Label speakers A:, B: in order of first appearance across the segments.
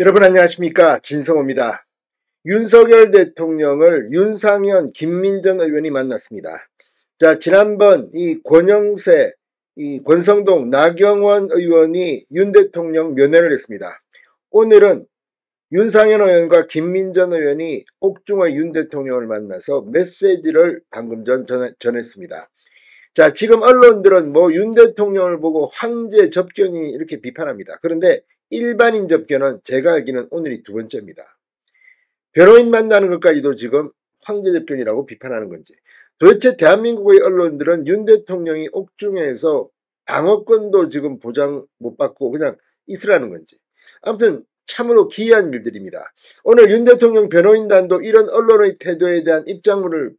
A: 여러분 안녕하십니까, 진성호입니다. 윤석열 대통령을 윤상현, 김민전 의원이 만났습니다. 자, 지난번 이 권영세, 이 권성동, 나경원 의원이 윤 대통령 면회를 했습니다. 오늘은 윤상현 의원과 김민전 의원이 옥중의 윤 대통령을 만나서 메시지를 방금 전했습니다. 자, 지금 언론들은 윤 대통령을 보고 황제 접견이 이렇게 비판합니다. 그런데 일반인 접견은 제가 알기는 오늘이 두 번째입니다. 변호인 만나는 것까지도 지금 황제 접견이라고 비판하는 건지, 도대체 대한민국의 언론들은 윤 대통령이 옥중에서 방어권도 지금 보장 못 받고 그냥 있으라는 건지, 아무튼 참으로 기이한 일들입니다. 오늘 윤 대통령 변호인단도 이런 언론의 태도에 대한 입장문을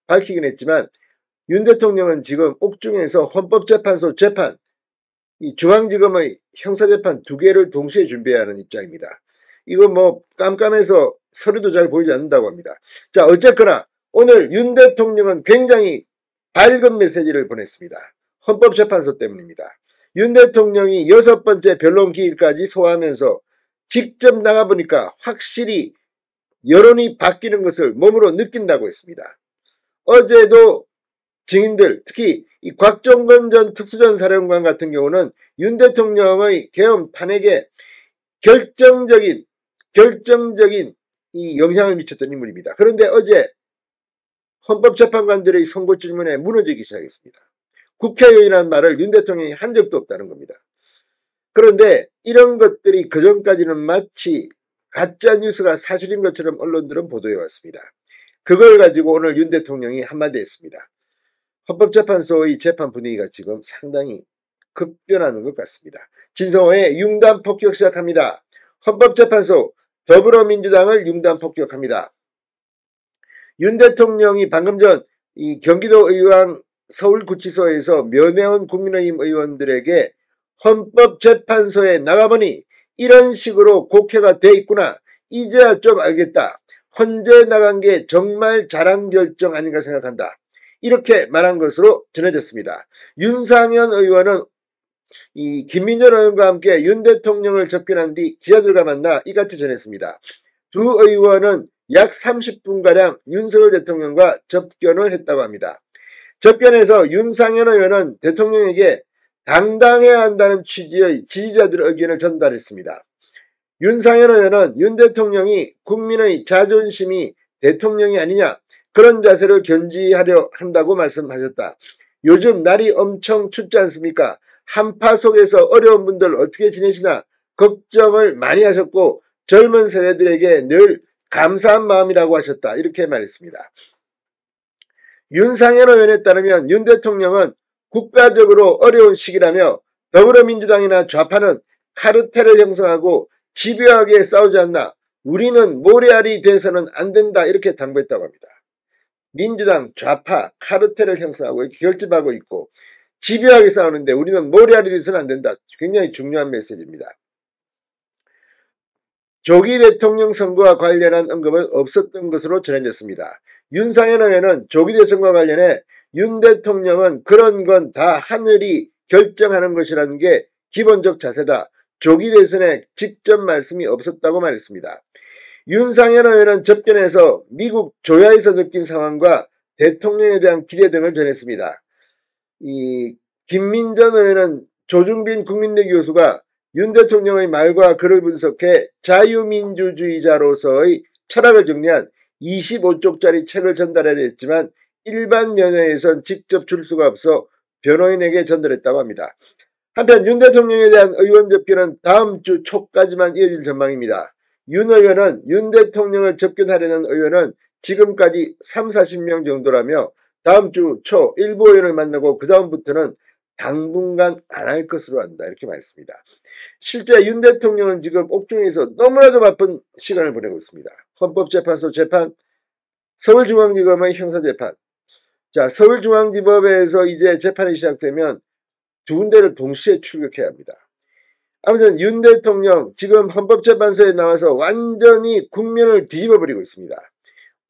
A: 밝히긴 했지만, 윤 대통령은 지금 옥중에서 헌법재판소 재판, 이 중앙지검의 형사재판 두 개를 동시에 준비해야 하는 입장입니다. 이거 깜깜해서 서류도 잘 보이지 않는다고 합니다. 자, 어쨌거나 오늘 윤 대통령은 굉장히 밝은 메시지를 보냈습니다. 헌법재판소 때문입니다. 윤 대통령이 6번째 변론 기일까지 소화하면서 직접 나가보니까 확실히 여론이 바뀌는 것을 몸으로 느낀다고 했습니다. 어제도 증인들, 특히 이 곽종건 전 특수전사령관 같은 경우는 윤 대통령의 계엄 탄핵에 결정적인 이 영향을 미쳤던 인물입니다. 그런데 어제 헌법재판관들의 선고 질문에 무너지기 시작했습니다. 국회의원이라는 말을 윤 대통령이 한 적도 없다는 겁니다. 그런데 이런 것들이 그전까지는 마치 가짜뉴스가 사실인 것처럼 언론들은 보도해왔습니다. 그걸 가지고 오늘 윤 대통령이 한마디 했습니다. 헌법재판소의 재판 분위기가 지금 상당히 급변하는 것 같습니다. 진성호의 융단 폭격 시작합니다. 헌법재판소 더불어민주당을 융단 폭격합니다. 윤 대통령이 방금 전 이 경기도 의왕 서울구치소에서 면회온 국민의힘 의원들에게 헌법재판소에 나가보니 이런 식으로 곡해가 돼 있구나. 이제야 좀 알겠다. 헌재 나간 게 정말 잘한 결정 아닌가 생각한다. 이렇게 말한 것으로 전해졌습니다. 윤상현 의원은 이 김민전 의원과 함께 윤 대통령을 접견한 뒤 기자들과 만나 이같이 전했습니다. 두 의원은 약 30분가량 윤석열 대통령과 접견을 했다고 합니다. 접견에서 윤상현 의원은 대통령에게 당당해야 한다는 취지의 지지자들의 의견을 전달했습니다. 윤상현 의원은 윤 대통령이 국민의 자존심이 대통령이 아니냐, 그런 자세를 견지하려 한다고 말씀하셨다. 요즘 날이 엄청 춥지 않습니까? 한파 속에서 어려운 분들 어떻게 지내시나 걱정을 많이 하셨고 젊은 세대들에게 늘 감사한 마음이라고 하셨다. 이렇게 말했습니다. 윤상현 의원에 따르면 윤 대통령은 국가적으로 어려운 시기라며 더불어민주당이나 좌파는 카르텔을 형성하고 집요하게 싸우지 않나, 우리는 모래알이 돼서는 안 된다, 이렇게 당부했다고 합니다. 민주당, 좌파, 카르텔을 형성하고 이렇게 결집하고 있고 집요하게 싸우는데 우리는 모래알이 돼서는 안 된다. 굉장히 중요한 메시지입니다. 조기 대통령 선거와 관련한 언급은 없었던 것으로 전해졌습니다. 윤상현 의원은 조기 대선과 관련해 윤 대통령은 그런 건 다 하늘이 결정하는 것이라는 게 기본적 자세다. 조기 대선에 직접 말씀이 없었다고 말했습니다. 윤상현 의원은 접견에서 미국 조야에서 느낀 상황과 대통령에 대한 기대 등을 전했습니다. 이 김민전 의원은 조중빈 국민대 교수가 윤 대통령의 말과 글을 분석해 자유민주주의자로서의 철학을 정리한 25쪽짜리 책을 전달하려 했지만 일반 면회에선 직접 줄 수가 없어 변호인에게 전달했다고 합니다. 한편 윤 대통령에 대한 의원 접견은 다음 주 초까지만 이어질 전망입니다. 윤 의원은 윤 대통령을 접견하려는 의원은 지금까지 30-40명 정도라며 다음 주 초 일부 의원을 만나고 그 다음부터는 당분간 안 할 것으로 한다, 이렇게 말했습니다. 실제 윤 대통령은 지금 옥중에서 너무나도 바쁜 시간을 보내고 있습니다. 헌법재판소 재판, 서울중앙지검의 형사재판. 자, 서울중앙지법에서 이제 재판이 시작되면 두 군데를 동시에 출격해야 합니다. 아무튼 윤 대통령 지금 헌법재판소에 나와서 완전히 국면을 뒤집어버리고 있습니다.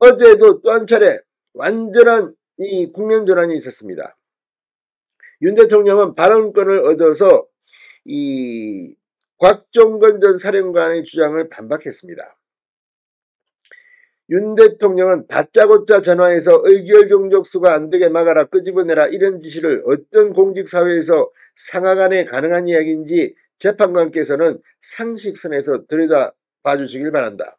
A: 어제도 또 한 차례 완전한 이 국면 전환이 있었습니다. 윤 대통령은 발언권을 얻어서 이 곽종건 전 사령관의 주장을 반박했습니다. 윤 대통령은 다짜고짜 전화해서 의결 종족수가 안되게 막아라, 끄집어내라 이런 지시를 어떤 공직사회에서 상하간에 가능한 이야기인지 재판관께서는 상식선에서 들여다봐 주시길 바란다.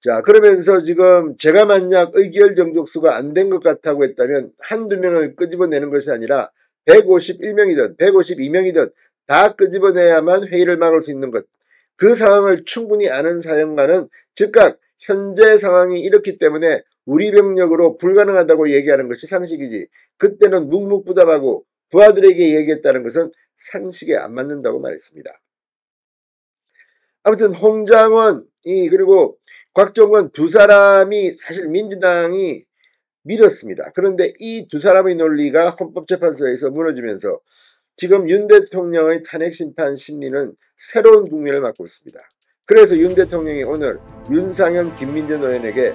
A: 자, 그러면서 지금 제가 만약 의결 정족수가 안 된 것 같다고 했다면 한두 명을 끄집어내는 것이 아니라 151명이든 152명이든 다 끄집어내야만 회의를 막을 수 있는 것. 그 상황을 충분히 아는 사령관은 즉각 현재 상황이 이렇기 때문에 우리 병력으로 불가능하다고 얘기하는 것이 상식이지, 그때는 묵묵부답하고 부하들에게 얘기했다는 것은 상식에 안 맞는다고 말했습니다. 아무튼 홍장원이 그리고 곽종건 두 사람이 사실 민주당이 믿었습니다. 그런데 이 두 사람의 논리가 헌법재판소에서 무너지면서 지금 윤 대통령의 탄핵심판 심리는 새로운 국면을 맞고 있습니다. 그래서 윤 대통령이 오늘 윤상현 김민전 의원에게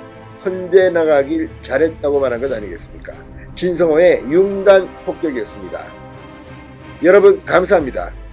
A: 헌재 나가길 잘했다고 말한 것 아니겠습니까? 진성호의 융단 폭격이었습니다. 여러분 감사합니다.